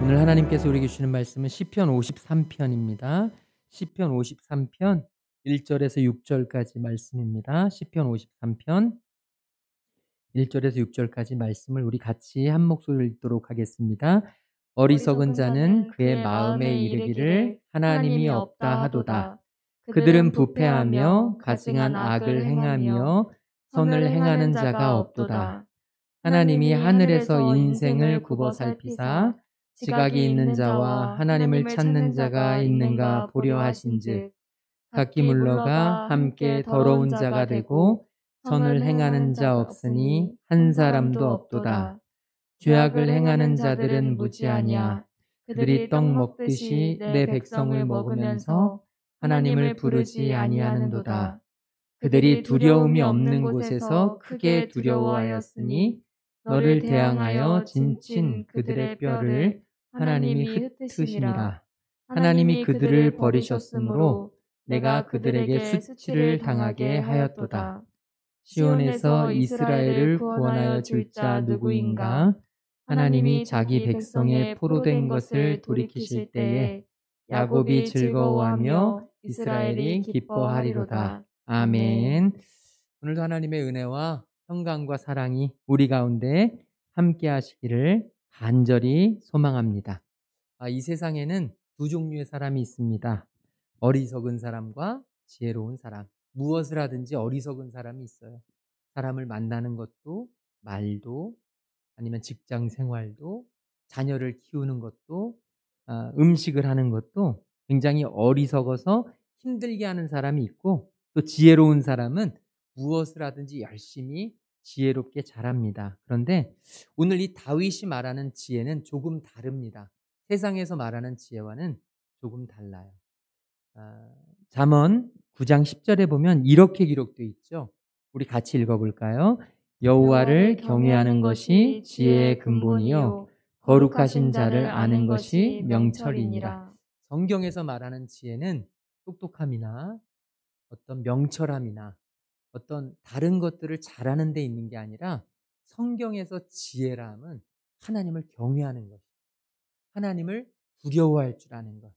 오늘 하나님께서 우리에게 주시는 말씀은 시편 53편입니다. 시편 53편 1절에서 6절까지 말씀입니다. 시편 53편 1절에서 6절까지 말씀을 우리 같이 한 목소리로 읽도록 하겠습니다. 어리석은 자는 그의 마음에 이르기를 하나님이 없다 하도다. 그들은 부패하며 가증한 악을 행하며 선을 행하는 자가 없도다. 하나님이 하늘에서 인생을 굽어 살피사 지각이 있는 자와 하나님을 찾는 자가 있는가 보려 하신즉 각기 물러가 함께 더러운 자가 되고 선을 행하는 자 없으니 한 사람도 없도다. 죄악을 행하는 자들은 무지하냐. 그들이 떡 먹듯이 내 백성을 먹으면서 하나님을 부르지 아니하는도다. 그들이 두려움이 없는 곳에서 크게 두려워하였으니 너를 대항하여 진친 그들의 뼈를 하나님이 흩으심이라. 하나님이 그들을 버리셨으므로 내가 그들에게 수치를 당하게 하였도다. 시온에서 이스라엘을 구원하여 줄 자 누구인가? 하나님이 자기 백성의 포로된 것을 돌이키실 때에 야곱이 즐거워하며 이스라엘이 기뻐하리로다. 아멘. 오늘도 하나님의 은혜와 평강과 사랑이 우리 가운데 함께 하시기를 간절히 소망합니다. 이 세상에는 두 종류의 사람이 있습니다. 어리석은 사람과 지혜로운 사람. 무엇을 하든지 어리석은 사람이 있어요. 사람을 만나는 것도, 말도, 아니면 직장 생활도, 자녀를 키우는 것도, 음식을 하는 것도 굉장히 어리석어서 힘들게 하는 사람이 있고, 또 지혜로운 사람은 무엇을 하든지 열심히 지혜롭게 잘합니다. 그런데 오늘 이 다윗이 말하는 지혜는 조금 다릅니다. 세상에서 말하는 지혜와는 조금 달라요. 잠언 9장 10절에 보면 이렇게 기록되어 있죠. 우리 같이 읽어볼까요? 여호와를 경외하는 것이 지혜의 근본이요 거룩하신 자를 아는 것이 명철이니라. 성경에서 말하는 지혜는 똑똑함이나 어떤 명철함이나 어떤 다른 것들을 잘하는 데 있는 게 아니라 성경에서 지혜람은 하나님을 경외하는 것, 하나님을 두려워할 줄 아는 것.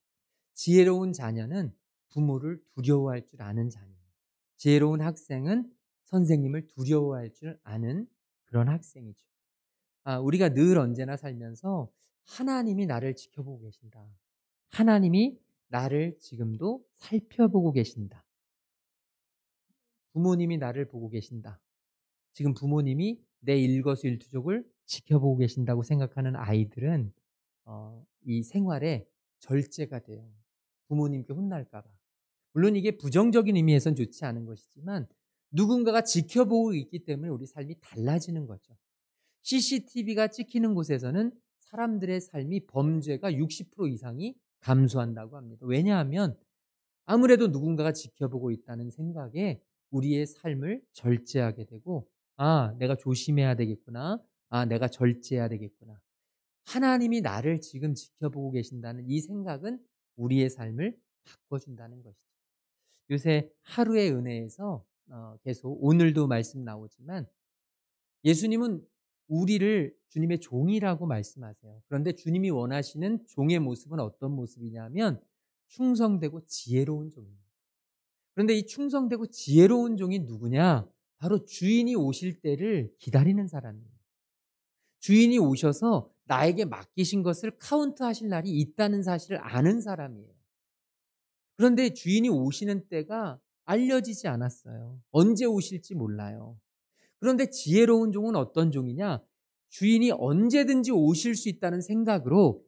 지혜로운 자녀는 부모를 두려워할 줄 아는 자녀. 지혜로운 학생은 선생님을 두려워할 줄 아는 그런 학생이죠. 우리가 늘 언제나 살면서 하나님이 나를 지켜보고 계신다. 하나님이 나를 지금도 살펴보고 계신다. 부모님이 나를 보고 계신다. 지금 부모님이 내 일거수일투족을 지켜보고 계신다고 생각하는 아이들은 이 생활에 절제가 돼요. 부모님께 혼날까 봐. 물론 이게 부정적인 의미에선 좋지 않은 것이지만 누군가가 지켜보고 있기 때문에 우리 삶이 달라지는 거죠. CCTV가 찍히는 곳에서는 사람들의 삶이 범죄가 60% 이상이 감소한다고 합니다. 왜냐하면 아무래도 누군가가 지켜보고 있다는 생각에 우리의 삶을 절제하게 되고 내가 조심해야 되겠구나. 내가 절제해야 되겠구나. 하나님이 나를 지금 지켜보고 계신다는 이 생각은 우리의 삶을 바꿔준다는 것이죠. 요새 하루의 은혜에서 계속 오늘도 말씀 나오지만 예수님은 우리를 주님의 종이라고 말씀하세요. 그런데 주님이 원하시는 종의 모습은 어떤 모습이냐면 충성되고 지혜로운 종입니다. 그런데 이 충성되고 지혜로운 종이 누구냐? 바로 주인이 오실 때를 기다리는 사람이에요. 주인이 오셔서 나에게 맡기신 것을 카운트하실 날이 있다는 사실을 아는 사람이에요. 그런데 주인이 오시는 때가 알려지지 않았어요. 언제 오실지 몰라요. 그런데 지혜로운 종은 어떤 종이냐? 주인이 언제든지 오실 수 있다는 생각으로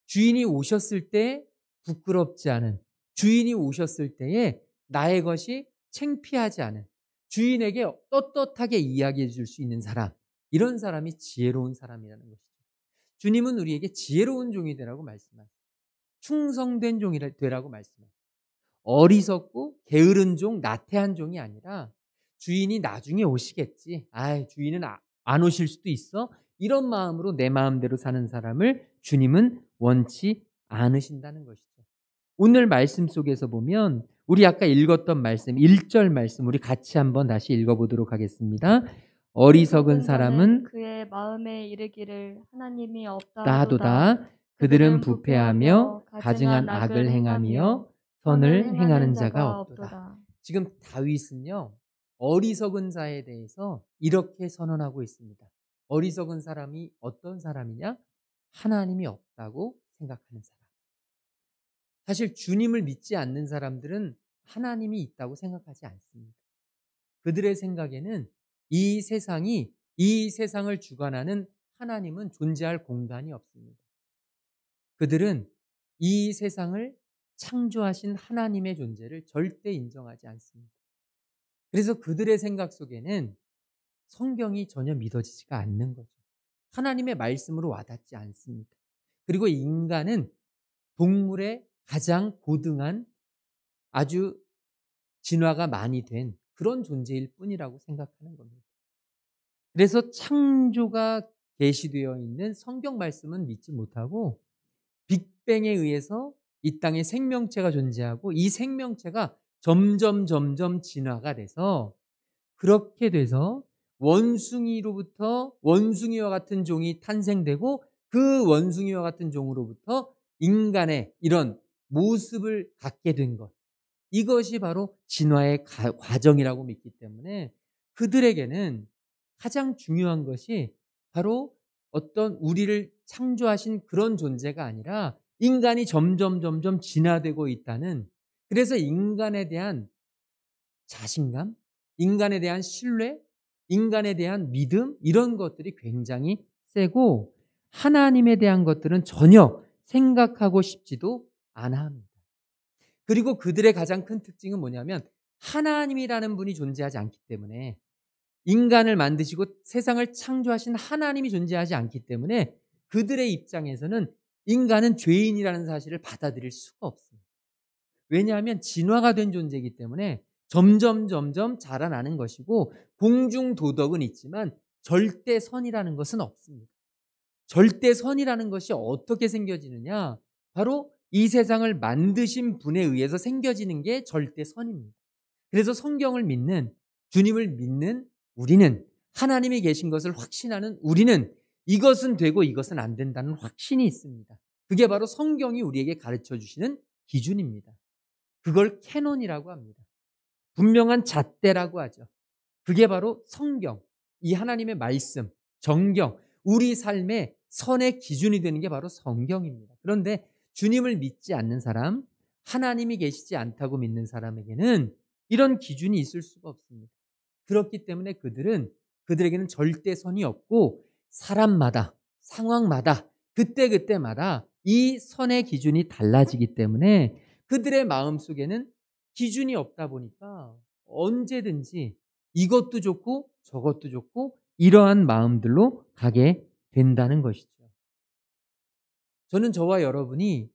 주인이 오셨을 때 부끄럽지 않은, 주인이 오셨을 때에 나의 것이 창피하지 않은, 주인에게 떳떳하게 이야기해 줄 수 있는 사람, 이런 사람이 지혜로운 사람이라는 것이죠. 주님은 우리에게 지혜로운 종이 되라고 말씀하세요. 충성된 종이 되라고 말씀하세요. 어리석고 게으른 종, 나태한 종이 아니라 주인이 나중에 오시겠지. 주인은 안 오실 수도 있어. 이런 마음으로 내 마음대로 사는 사람을 주님은 원치 않으신다는 것이죠. 오늘 말씀 속에서 보면 우리 아까 읽었던 말씀 1절 말씀 우리 같이 한번 다시 읽어보도록 하겠습니다. 어리석은 사람은 그의 마음에 이르기를 하나님이 없다 하도다. 그들은 부패하며 가증한 악을 행하며 선을 행하는 자가 없도다. 지금 다윗은요, 어리석은 자에 대해서 이렇게 선언하고 있습니다. 어리석은 사람이 어떤 사람이냐? 하나님이 없다고 생각하는 사람. 사실 주님을 믿지 않는 사람들은 하나님이 있다고 생각하지 않습니다. 그들의 생각에는 이 세상을 주관하는 하나님은 존재할 공간이 없습니다. 그들은 이 세상을 창조하신 하나님의 존재를 절대 인정하지 않습니다. 그래서 그들의 생각 속에는 성경이 전혀 믿어지지가 않는 거죠. 하나님의 말씀으로 와닿지 않습니다. 그리고 인간은 동물의 가장 고등한 아주 진화가 많이 된 그런 존재일 뿐이라고 생각하는 겁니다. 그래서 창조가 계시되어 있는 성경 말씀은 믿지 못하고 빅뱅에 의해서 이 땅에 생명체가 존재하고 이 생명체가 점점 진화가 돼서 그렇게 돼서 원숭이로부터 원숭이와 같은 종이 탄생되고 그 원숭이와 같은 종으로부터 인간의 이런 모습을 갖게 된 것. 이것이 바로 진화의 과정이라고 믿기 때문에 그들에게는 가장 중요한 것이 바로 어떤 우리를 창조하신 그런 존재가 아니라 인간이 점점 진화되고 있다는, 그래서 인간에 대한 자신감, 인간에 대한 신뢰, 인간에 대한 믿음, 이런 것들이 굉장히 세고 하나님에 대한 것들은 전혀 생각하고 싶지도 않아 합니다. 그리고 그들의 가장 큰 특징은 뭐냐면 하나님이라는 분이 존재하지 않기 때문에, 인간을 만드시고 세상을 창조하신 하나님이 존재하지 않기 때문에 그들의 입장에서는 인간은 죄인이라는 사실을 받아들일 수가 없습니다. 왜냐하면 진화가 된 존재이기 때문에 점점 자라나는 것이고 공중 도덕은 있지만 절대 선이라는 것은 없습니다. 절대 선이라는 것이 어떻게 생겨지느냐? 바로 이 세상을 만드신 분에 의해서 생겨지는 게 절대 선입니다. 그래서 성경을 믿는, 주님을 믿는 우리는, 하나님이 계신 것을 확신하는 우리는 이것은 되고 이것은 안 된다는 확신이 있습니다. 그게 바로 성경이 우리에게 가르쳐 주시는 기준입니다. 그걸 캐논이라고 합니다. 분명한 잣대라고 하죠. 그게 바로 성경, 이 하나님의 말씀, 정경, 우리 삶의 선의 기준이 되는 게 바로 성경입니다. 그런데 주님을 믿지 않는 사람, 하나님이 계시지 않다고 믿는 사람에게는 이런 기준이 있을 수가 없습니다. 그렇기 때문에 그들에게는 절대 선이 없고 사람마다, 상황마다, 그때마다 이 선의 기준이 달라지기 때문에 그들의 마음속에는 기준이 없다 보니까 언제든지 이것도 좋고 저것도 좋고 이러한 마음들로 가게 된다는 것이죠. 저는 저와 여러분이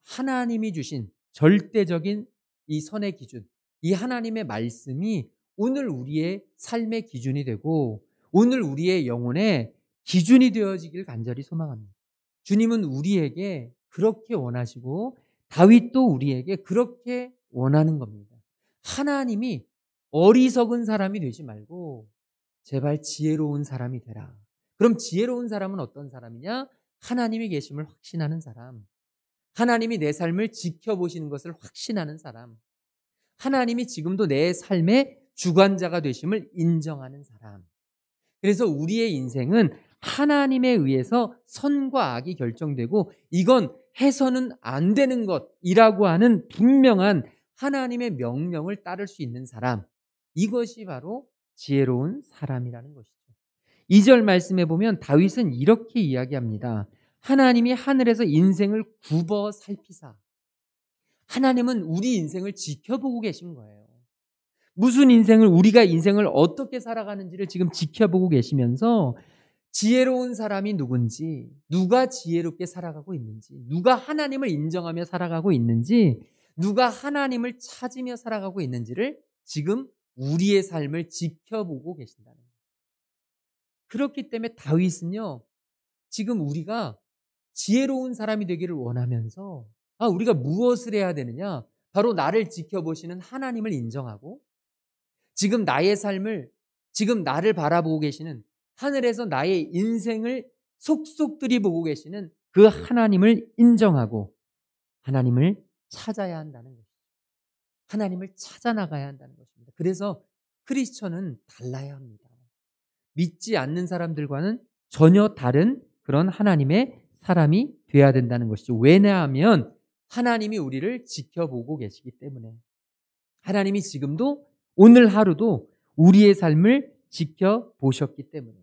하나님이 주신 절대적인 이 선의 기준, 이 하나님의 말씀이 오늘 우리의 삶의 기준이 되고 오늘 우리의 영혼의 기준이 되어지길 간절히 소망합니다. 주님은 우리에게 그렇게 원하시고 다윗도 우리에게 그렇게 원하는 겁니다. 하나님이 어리석은 사람이 되지 말고 제발 지혜로운 사람이 되라. 그럼 지혜로운 사람은 어떤 사람이냐? 하나님이 계심을 확신하는 사람, 하나님이 내 삶을 지켜보시는 것을 확신하는 사람, 하나님이 지금도 내 삶의 주관자가 되심을 인정하는 사람. 그래서 우리의 인생은 하나님에 의해서 선과 악이 결정되고 이건 해서는 안 되는 것이라고 하는 분명한 하나님의 명령을 따를 수 있는 사람, 이것이 바로 지혜로운 사람이라는 것이죠. 2절 말씀에 보면 다윗은 이렇게 이야기합니다. 하나님이 하늘에서 인생을 굽어 살피사. 하나님은 우리 인생을 지켜보고 계신 거예요. 무슨 인생을, 우리가 인생을 어떻게 살아가는지를 지금 지켜보고 계시면서 지혜로운 사람이 누군지, 누가 지혜롭게 살아가고 있는지, 누가 하나님을 인정하며 살아가고 있는지, 누가 하나님을 찾으며 살아가고 있는지를 지금 우리의 삶을 지켜보고 계신다는 거예요. 그렇기 때문에 다윗은요, 지금 우리가 지혜로운 사람이 되기를 원하면서 우리가 무엇을 해야 되느냐? 바로 나를 지켜보시는 하나님을 인정하고 지금 나의 삶을, 지금 나를 바라보고 계시는, 하늘에서 나의 인생을 속속들이 보고 계시는 그 하나님을 인정하고 하나님을 찾아야 한다는 것이죠. 하나님을 찾아 나가야 한다는 것입니다. 그래서 크리스천은 달라야 합니다. 믿지 않는 사람들과는 전혀 다른 그런 하나님의 사람이 돼야 된다는 것이죠. 왜냐하면 하나님이 우리를 지켜보고 계시기 때문에. 하나님이 지금도 오늘 하루도 우리의 삶을 지켜보셨기 때문에.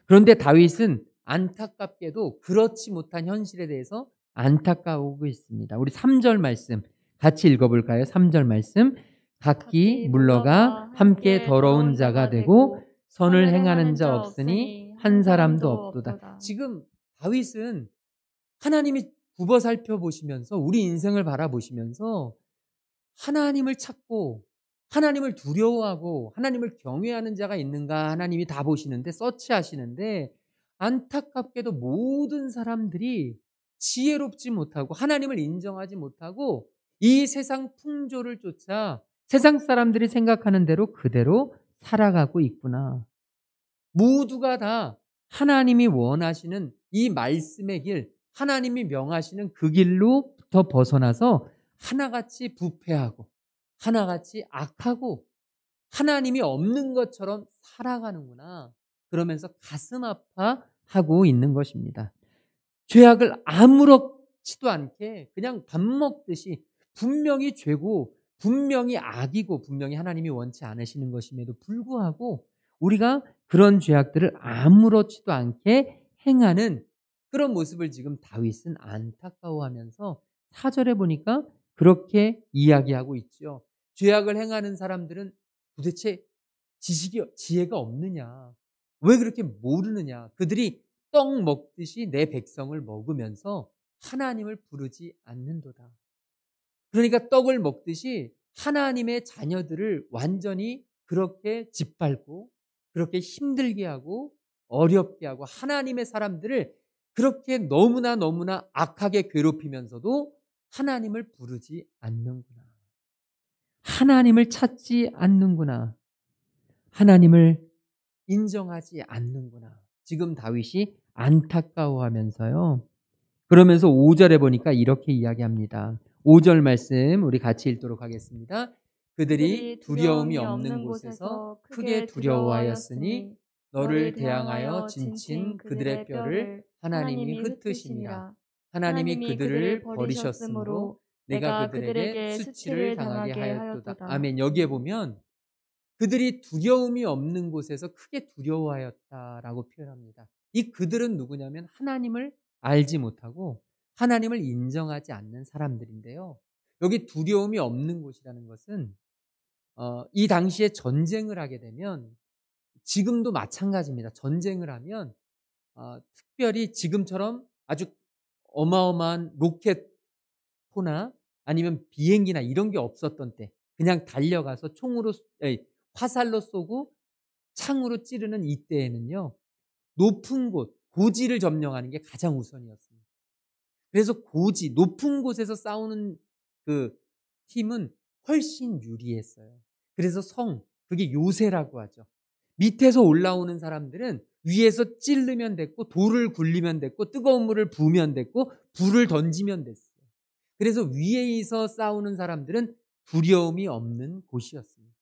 그런데 다윗은 안타깝게도 그렇지 못한 현실에 대해서 안타까워하고 있습니다. 우리 3절 말씀 같이 읽어볼까요? 3절 말씀. 각기 물러가 함께 더러운 자가 되고 선을 행하는 자 없으니 한 사람도 없도다. 지금 다윗은 하나님이 굽어 살펴보시면서 우리 인생을 바라보시면서 하나님을 찾고 하나님을 두려워하고 하나님을 경외하는 자가 있는가 하나님이 다 보시는데 서치하시는데 안타깝게도 모든 사람들이 지혜롭지 못하고 하나님을 인정하지 못하고 이 세상 풍조를 쫓아 세상 사람들이 생각하는 대로 그대로 살아가고 있구나. 모두가 다 하나님이 원하시는 이 말씀의 길, 하나님이 명하시는 그 길로부터 벗어나서 하나같이 부패하고 하나같이 악하고 하나님이 없는 것처럼 살아가는구나. 그러면서 가슴 아파하고 있는 것입니다. 죄악을 아무렇지도 않게 그냥 밥 먹듯이 분명히 죄고 분명히 악이고 분명히 하나님이 원치 않으시는 것임에도 불구하고 우리가 그런 죄악들을 아무렇지도 않게 행하는 그런 모습을 지금 다윗은 안타까워하면서 4절에 보니까 그렇게 이야기하고 있죠. 죄악을 행하는 사람들은 도대체 지혜가 없느냐? 왜 그렇게 모르느냐? 그들이 떡 먹듯이 내 백성을 먹으면서 하나님을 부르지 않는도다. 그러니까 떡을 먹듯이 하나님의 자녀들을 완전히 그렇게 짓밟고 그렇게 힘들게 하고 어렵게 하고 하나님의 사람들을 그렇게 너무나 악하게 괴롭히면서도 하나님을 부르지 않는구나. 하나님을 찾지 않는구나. 하나님을 인정하지 않는구나. 지금 다윗이 안타까워하면서요. 그러면서 5절에 보니까 이렇게 이야기합니다. 5절 말씀 우리 같이 읽도록 하겠습니다. 그들이 두려움이 없는 곳에서 크게 두려워하였으니 너를 대항하여 진친 그들의 뼈를 하나님이 흩으심이라. 하나님이 그들을 버리셨으므로 내가 그들에게 수치를 당하게 하였도다. 아멘. 여기에 보면 그들이 두려움이 없는 곳에서 크게 두려워하였다라고 표현합니다. 이 그들은 누구냐면 하나님을 알지 못하고 하나님을 인정하지 않는 사람들인데요. 여기 두려움이 없는 곳이라는 것은 이 당시에 전쟁을 하게 되면 지금도 마찬가지입니다. 전쟁을 하면 특별히 지금처럼 아주 어마어마한 로켓포나 아니면 비행기나 이런 게 없었던 때 그냥 달려가서 화살로 쏘고 창으로 찌르는 이때에는요. 높은 곳, 고지를 점령하는 게 가장 우선이었습니다. 그래서 높은 곳에서 싸우는 그 팀은 훨씬 유리했어요. 그래서 그게 요새라고 하죠. 밑에서 올라오는 사람들은 위에서 찌르면 됐고 돌을 굴리면 됐고 뜨거운 물을 부으면 됐고 불을 던지면 됐어요. 그래서 위에서 싸우는 사람들은 두려움이 없는 곳이었습니다.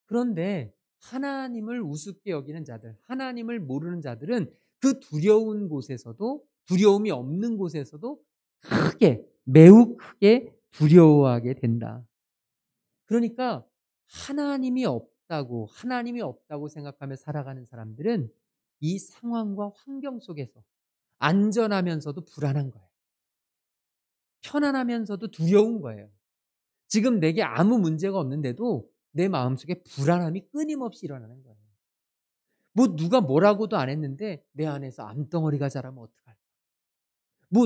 그런데 하나님을 우습게 여기는 자들, 하나님을 모르는 자들은 그 두려움이 없는 곳에서도 매우 크게 두려워하게 된다. 그러니까 하나님이 없다고 생각하며 살아가는 사람들은 이 상황과 환경 속에서 안전하면서도 불안한 거예요. 편안하면서도 두려운 거예요. 지금 내게 아무 문제가 없는데도 내 마음속에 불안함이 끊임없이 일어나는 거예요. 누가 뭐라고도 안 했는데 내 안에서 암덩어리가 자라면 어떡할까?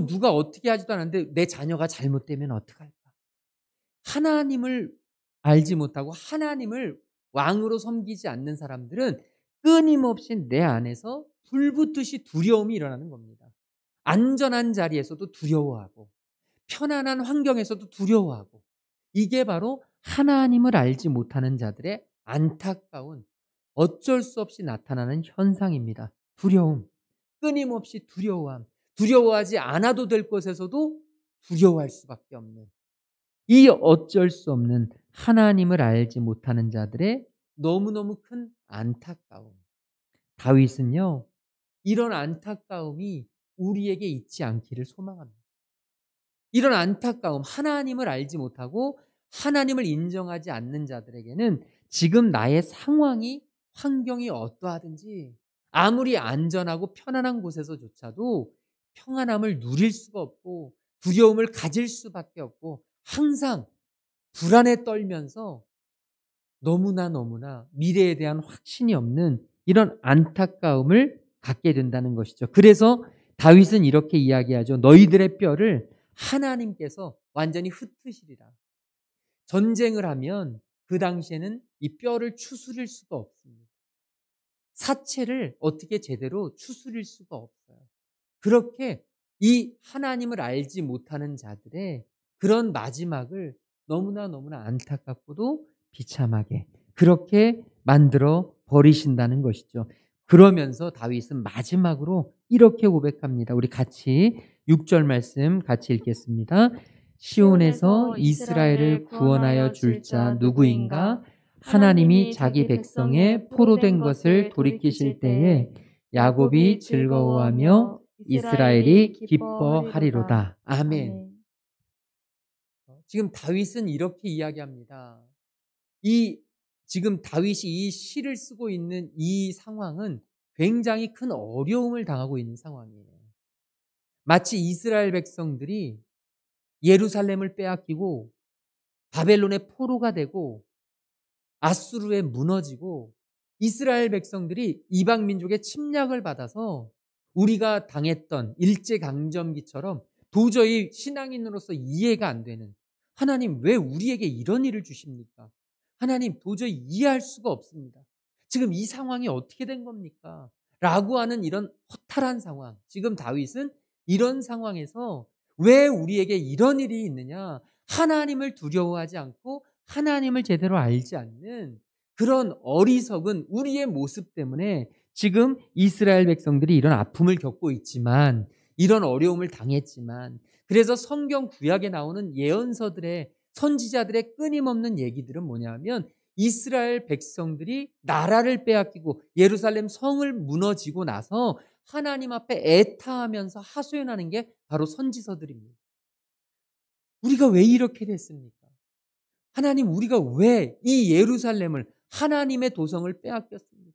누가 어떻게 하지도 않았는데 내 자녀가 잘못되면 어떡할까? 하나님을 알지 못하고 하나님을 왕으로 섬기지 않는 사람들은 끊임없이 내 안에서 불붙듯이 두려움이 일어나는 겁니다. 안전한 자리에서도 두려워하고 편안한 환경에서도 두려워하고 이게 바로 하나님을 알지 못하는 자들의 안타까운 어쩔 수 없이 나타나는 현상입니다. 두려움, 끊임없이 두려워함. 두려워하지 않아도 될 것에서도 두려워할 수밖에 없는 이 어쩔 수 없는 하나님을 알지 못하는 자들의 너무너무 큰 안타까움. 다윗은요, 이런 안타까움이 우리에게 있지 않기를 소망합니다. 이런 안타까움, 하나님을 알지 못하고 하나님을 인정하지 않는 자들에게는 지금 나의 상황이, 환경이 어떠하든지 아무리 안전하고 편안한 곳에서조차도 평안함을 누릴 수가 없고 두려움을 가질 수밖에 없고 항상 불안에 떨면서 너무나 미래에 대한 확신이 없는 이런 안타까움을 갖게 된다는 것이죠. 그래서 다윗은 이렇게 이야기하죠. 너희들의 뼈를 하나님께서 완전히 흩으시리라. 전쟁을 하면 그 당시에는 이 뼈를 추스릴 수가 없습니다. 사체를 어떻게 제대로 추스릴 수가 없어요. 그렇게 이 하나님을 알지 못하는 자들의 그런 마지막을 너무나 안타깝고도 비참하게 그렇게 만들어 버리신다는 것이죠. 그러면서 다윗은 마지막으로 이렇게 고백합니다. 우리 같이 6절 말씀 같이 읽겠습니다. 시온에서 이스라엘을 구원하여 줄 자 누구인가? 하나님이 자기 백성의 포로된 것을 돌이키실 때에 야곱이 즐거워하며 이스라엘이 기뻐하리로다. 아멘. 지금 다윗은 이렇게 이야기합니다. 지금 다윗이 이 시를 쓰고 있는 이 상황은 굉장히 큰 어려움을 당하고 있는 상황이에요. 마치 이스라엘 백성들이 예루살렘을 빼앗기고 바벨론의 포로가 되고 아수르에 무너지고 이스라엘 백성들이 이방 민족의 침략을 받아서 우리가 당했던 일제강점기처럼 도저히 신앙인으로서 이해가 안 되는, 하나님 왜 우리에게 이런 일을 주십니까? 하나님 도저히 이해할 수가 없습니다. 지금 이 상황이 어떻게 된 겁니까? 라고 하는 이런 허탈한 상황. 지금 다윗은 이런 상황에서 왜 우리에게 이런 일이 있느냐? 하나님을 두려워하지 않고 하나님을 제대로 알지 않는 그런 어리석은 우리의 모습 때문에 지금 이스라엘 백성들이 이런 아픔을 겪고 있지만, 이런 어려움을 당했지만, 그래서 성경 구약에 나오는 예언서들의, 선지자들의 끊임없는 얘기들은 뭐냐면 이스라엘 백성들이 나라를 빼앗기고 예루살렘 성을 무너지고 나서 하나님 앞에 애타하면서 하소연하는 게 바로 선지서들입니다. 우리가 왜 이렇게 됐습니까? 하나님, 우리가 왜 이 예루살렘을, 하나님의 도성을 빼앗겼습니까?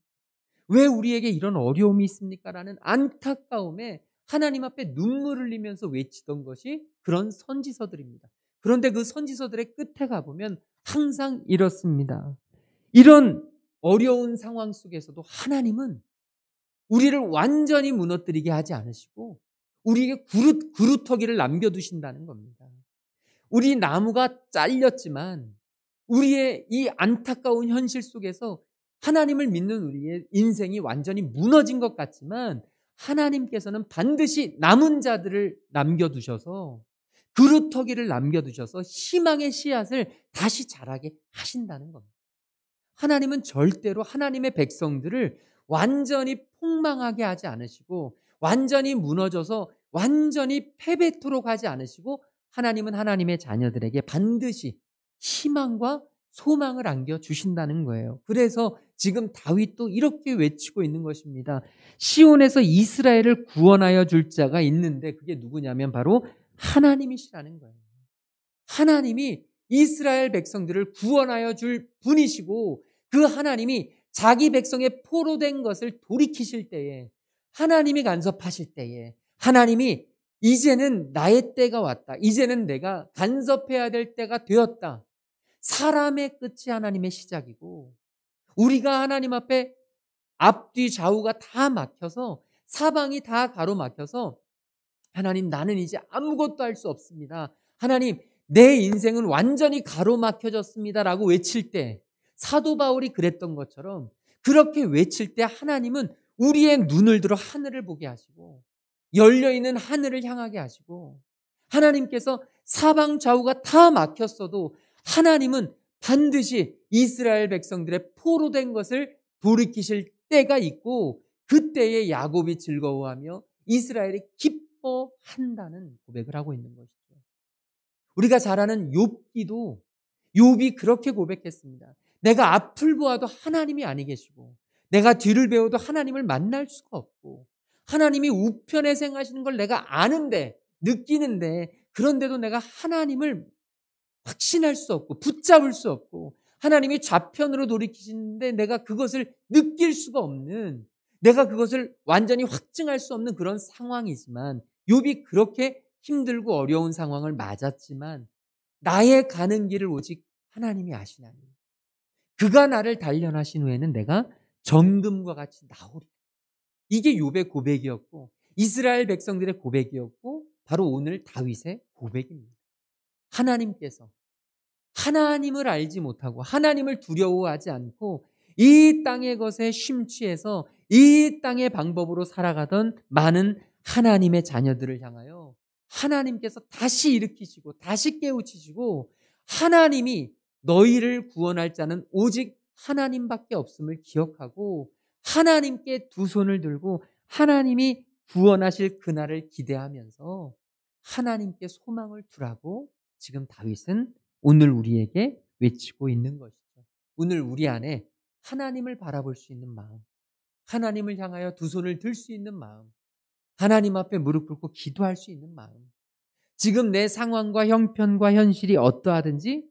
왜 우리에게 이런 어려움이 있습니까? 라는 안타까움에 하나님 앞에 눈물을 흘리면서 외치던 것이 그런 선지서들입니다. 그런데 그 선지서들의 끝에 가보면 항상 이렇습니다. 이런 어려운 상황 속에서도 하나님은 우리를 완전히 무너뜨리게 하지 않으시고 우리에게 그루터기를 남겨두신다는 겁니다. 우리 나무가 잘렸지만 우리의 이 안타까운 현실 속에서 하나님을 믿는 우리의 인생이 완전히 무너진 것 같지만 하나님께서는 반드시 남은 자들을 남겨두셔서 그루터기를 남겨두셔서 희망의 씨앗을 다시 자라게 하신다는 겁니다. 하나님은 절대로 하나님의 백성들을 완전히 폭망하게 하지 않으시고 완전히 무너져서 완전히 패배토록 하지 않으시고 하나님은 하나님의 자녀들에게 반드시 희망과 소망을 안겨주신다는 거예요. 그래서 지금 다윗도 이렇게 외치고 있는 것입니다. 시온에서 이스라엘을 구원하여 줄 자가 있는데 그게 누구냐면 바로 하나님이시라는 거예요. 하나님이 이스라엘 백성들을 구원하여 줄 분이시고 그 하나님이 자기 백성의 포로된 것을 돌이키실 때에, 하나님이 간섭하실 때에 하나님이 이제는 나의 때가 왔다. 이제는 내가 간섭해야 될 때가 되었다. 사람의 끝이 하나님의 시작이고 우리가 하나님 앞에 앞뒤 좌우가 다 막혀서 사방이 다 가로막혀서 하나님 나는 이제 아무것도 할 수 없습니다. 하나님 내 인생은 완전히 가로막혀졌습니다 라고 외칠 때, 사도 바울이 그랬던 것처럼 그렇게 외칠 때 하나님은 우리의 눈을 들어 하늘을 보게 하시고 열려있는 하늘을 향하게 하시고, 하나님께서 사방 좌우가 다 막혔어도 하나님은 반드시 이스라엘 백성들의 포로된 것을 돌이키실 때가 있고 그때에 야곱이 즐거워하며 이스라엘이 기뻐하리로다. 기뻐한다는 고백을 하고 있는 것이죠. 우리가 잘 아는 욥기도 욥이 그렇게 고백했습니다. 내가 앞을 보아도 하나님이 아니 계시고 내가 뒤를 배워도 하나님을 만날 수가 없고 하나님이 우편에 행하시는 걸 내가 아는데 느끼는데 그런데도 내가 하나님을 확신할 수 없고 붙잡을 수 없고 하나님이 좌편으로 돌이키시는데 내가 그것을 느낄 수가 없는 내가 그것을 완전히 확증할 수 없는 그런 상황이지만 욥이 그렇게 힘들고 어려운 상황을 맞았지만 나의 가는 길을 오직 하나님이 아시나니 그가 나를 단련하신 후에는 내가 정금과 같이 나오리라. 이게 욥의 고백이었고 이스라엘 백성들의 고백이었고 바로 오늘 다윗의 고백입니다. 하나님께서 하나님을 알지 못하고 하나님을 두려워하지 않고 이 땅의 것에 심취해서 이 땅의 방법으로 살아가던 많은 하나님의 자녀들을 향하여 하나님께서 다시 일으키시고 다시 깨우치시고 하나님이 너희를 구원할 자는 오직 하나님밖에 없음을 기억하고 하나님께 두 손을 들고 하나님이 구원하실 그날을 기대하면서 하나님께 소망을 두라고 지금 다윗은 오늘 우리에게 외치고 있는 것이죠. 오늘 우리 안에 하나님을 바라볼 수 있는 마음, 하나님을 향하여 두 손을 들 수 있는 마음, 하나님 앞에 무릎 꿇고 기도할 수 있는 마음, 지금 내 상황과 형편과 현실이 어떠하든지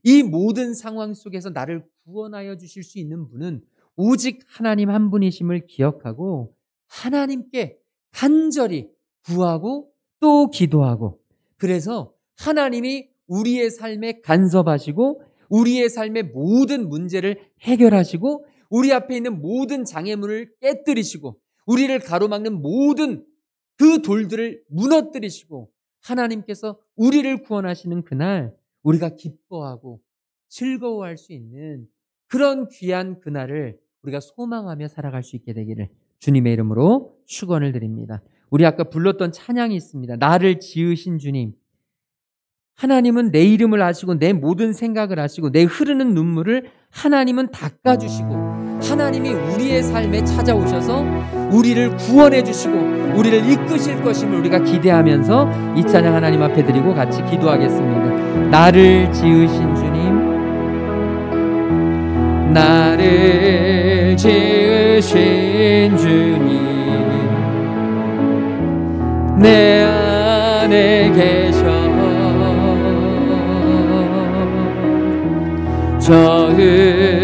이 모든 상황 속에서 나를 구원하여 주실 수 있는 분은 오직 하나님 한 분이심을 기억하고 하나님께 간절히 구하고 또 기도하고 그래서 하나님이 우리의 삶에 간섭하시고 우리의 삶의 모든 문제를 해결하시고 우리 앞에 있는 모든 장애물을 깨뜨리시고 우리를 가로막는 모든 그 돌들을 무너뜨리시고 하나님께서 우리를 구원하시는 그날 우리가 기뻐하고 즐거워할 수 있는 그런 귀한 그날을 우리가 소망하며 살아갈 수 있게 되기를 주님의 이름으로 축원을 드립니다. 우리 아까 불렀던 찬양이 있습니다. 나를 지으신 주님, 하나님은 내 이름을 아시고 내 모든 생각을 아시고 내 흐르는 눈물을 하나님은 닦아주시고 하나님이 우리의 삶에 찾아오셔서 우리를 구원해 주시고 우리를 이끄실 것임을 우리가 기대하면서 이 찬양 하나님 앞에 드리고 같이 기도하겠습니다. 나를 지으신 주님, 나를 지으신 주님, 내 안에 계셔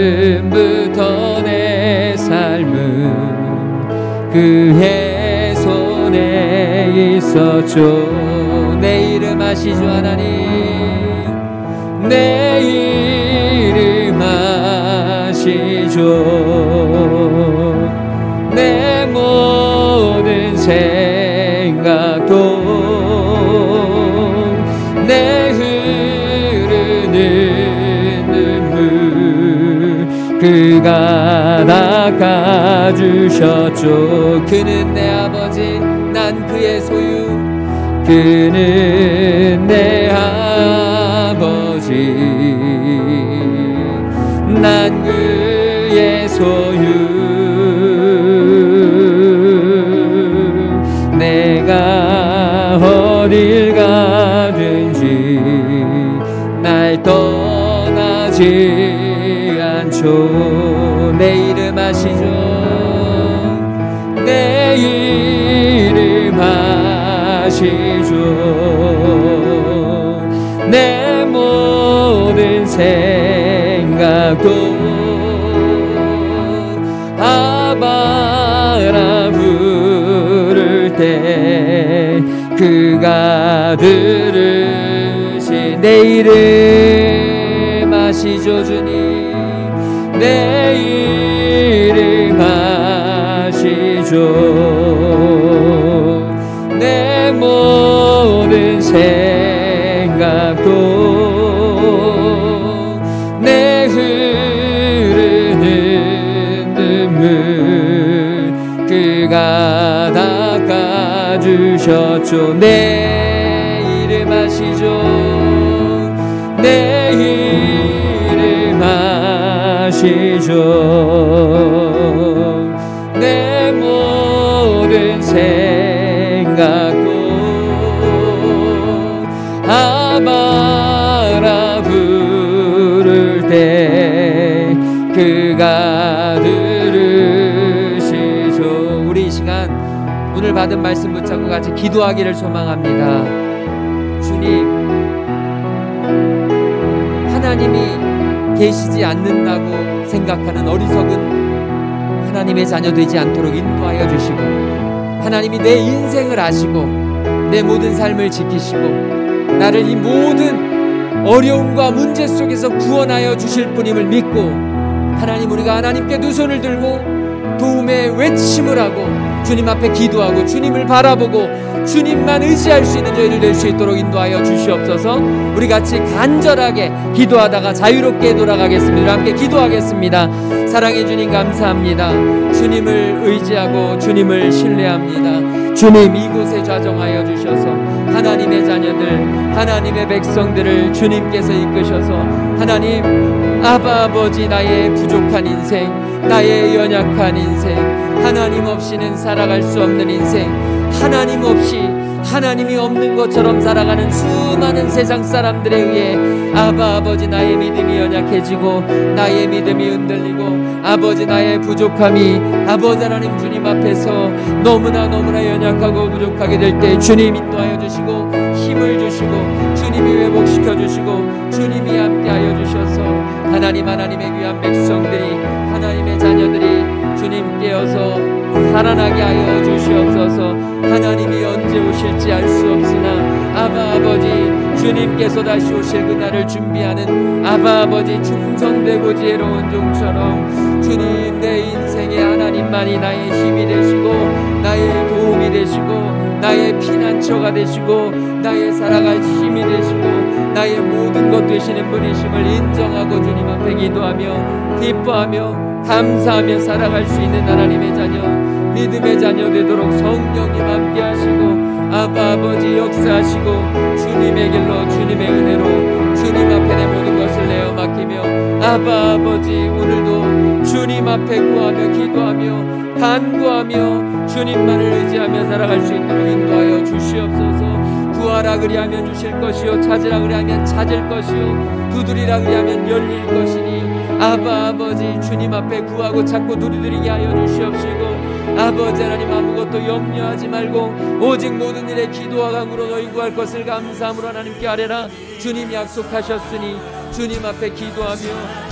처음부터 내 삶은 그의 손에 있었죠. 내 이름 아시죠 하나님, 내 이름 아시죠. 내 모든 생각도 내 흐르는 눈물 그가 닦아주셨죠. 그는 내 아버지, 난 그의 소유. 그는 내 아버지, 난 그의 소유. 내가 어딜 가든지 날 떠나지 않죠. 내 이름 아시죠? 내 이름 아시죠. 내 모든 생각도 아바라 부를 때 그가 들으신 내 이름 아시죠 주님. 내 이름 아시죠. 내 모든 생각도 내 흐르는 눈물 그가 닦아주셨죠. 내 이름 아시죠. 내 이름 아시죠. 내 모든 생각도 오늘 받은 말씀 붙잡고 같이 기도하기를 소망합니다. 주님, 하나님이 계시지 않는다고 생각하는 어리석은 하나님의 자녀 되지 않도록 인도하여 주시고, 하나님이 내 인생을 아시고 내 모든 삶을 지키시고 나를 이 모든 어려움과 문제 속에서 구원하여 주실 분임을 믿고, 하나님, 우리가 하나님께 두 손을 들고 도움의 외침을 하고 주님 앞에 기도하고 주님을 바라보고 주님만 의지할 수 있는 저희들 될 수 있도록 인도하여 주시옵소서. 우리 같이 간절하게 기도하다가 자유롭게 돌아가겠습니다. 함께 기도하겠습니다. 사랑해 주님, 감사합니다. 주님을 의지하고 주님을 신뢰합니다. 주님, 이곳에 좌정하여 주셔서 하나님의 자녀들, 하나님의 백성들을 주님께서 이끄셔서, 하나님, 아버지, 나의 부족한 인생, 나의 연약한 인생, 하나님 없이는 살아갈 수 없는 인생, 하나님 없이 하나님이 없는 것처럼 살아가는 수많은 세상 사람들에 의해 아버지, 나의 믿음이 연약해지고 나의 믿음이 흔들리고 아버지, 나의 부족함이 아버지 하나님 주님 앞에서 너무나 연약하고 부족하게 될 때 주님 인도하여 주시고 힘을 주시고 주님이 회복시켜 주시고 주님이 함께하여 주셔서 하나님의 귀한 백성들이, 하나님의 자녀들이 주님 깨어서 살아나게 하여 주시옵소서. 하나님이 언제 오실지 알 수 없으나 아버지, 주님께서 다시 오실 그날을 준비하는 아버지, 충성되고 지혜로운 종처럼 주님, 내 인생에 하나님만이 나의 힘이 되시고 나의 도움이 되시고 나의 피난처가 되시고 나의 살아갈 힘이 되시고 나의 모든 것 되시는 분이심을 인정하고 주님 앞에 기도하며 기뻐하며 감사하며 살아갈 수 있는 하나님의 자녀, 믿음의 자녀 되도록 성령님 함께 하시고 아버지 역사하시고 주님의 길로 주님의 은혜로 주님 앞에 내 모든 것을 내어 맡기며 아버지, 오늘도 주님 앞에 구하며 기도하며 간구하며 주님만을 의지하며 살아갈 수 있도록 인도하여 주시옵소서. 구하라 그리하면 주실 것이요, 찾으라 그리하면 찾을 것이요, 두드리라 그리하면 열릴 것이니 아버지, 주님 앞에 구하고 찾고 두드리게 하여 주시옵시고 아버지 하나님, 아무것도 염려하지 말고 오직 모든 일에 기도와 간구로 너희 구할 것을 감사함으로 하나님께 아뢰라. 주님 약속하셨으니 주님 앞에 기도하며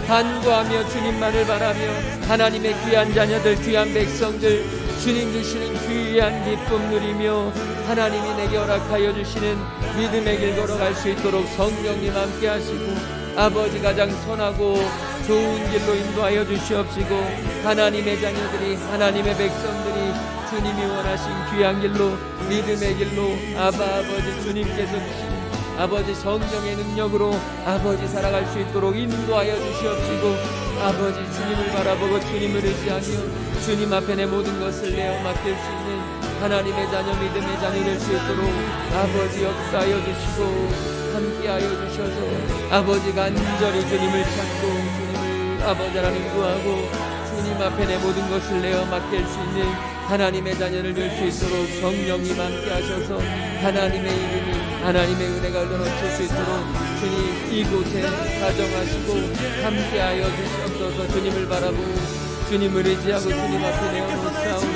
간구하며 주님만을 바라며 하나님의 귀한 자녀들, 귀한 백성들 주님 주시는 귀한 기쁨 누리며 하나님이 내게 허락하여 주시는 믿음의 길 걸어갈 수 있도록 성령님 함께 하시고 아버지, 가장 선하고 좋은 길로 인도하여 주시옵시고 하나님의 자녀들이, 하나님의 백성들이 주님이 원하신 귀한 길로, 믿음의 길로 아버지, 주님께서 주신 아버지 성령의 능력으로 아버지 살아갈 수 있도록 인도하여 주시옵시고 아버지, 주님을 바라보고 주님을 의지하며 주님 앞에 내 모든 것을 내어 맡길 수 있는 하나님의 자녀, 믿음의 자녀 될 수 있도록 아버지 역사하여 주시고 함께하여 주셔서 아버지, 간절히 주님을 찾고 주님을 아버지 하나님 구하고 주님 앞에 내 모든 것을 내어 맡길 수 있는 하나님의 자녀를 될 수 있도록 성령님 함께 하셔서 하나님의 이름이, 하나님의 은혜가 흘러넘칠 수 있도록 주님 이곳에 가정하시고 함께하여 주시옵소서. 주님을 바라보고 주님을 의지하고 주님 앞에 내어놓사오니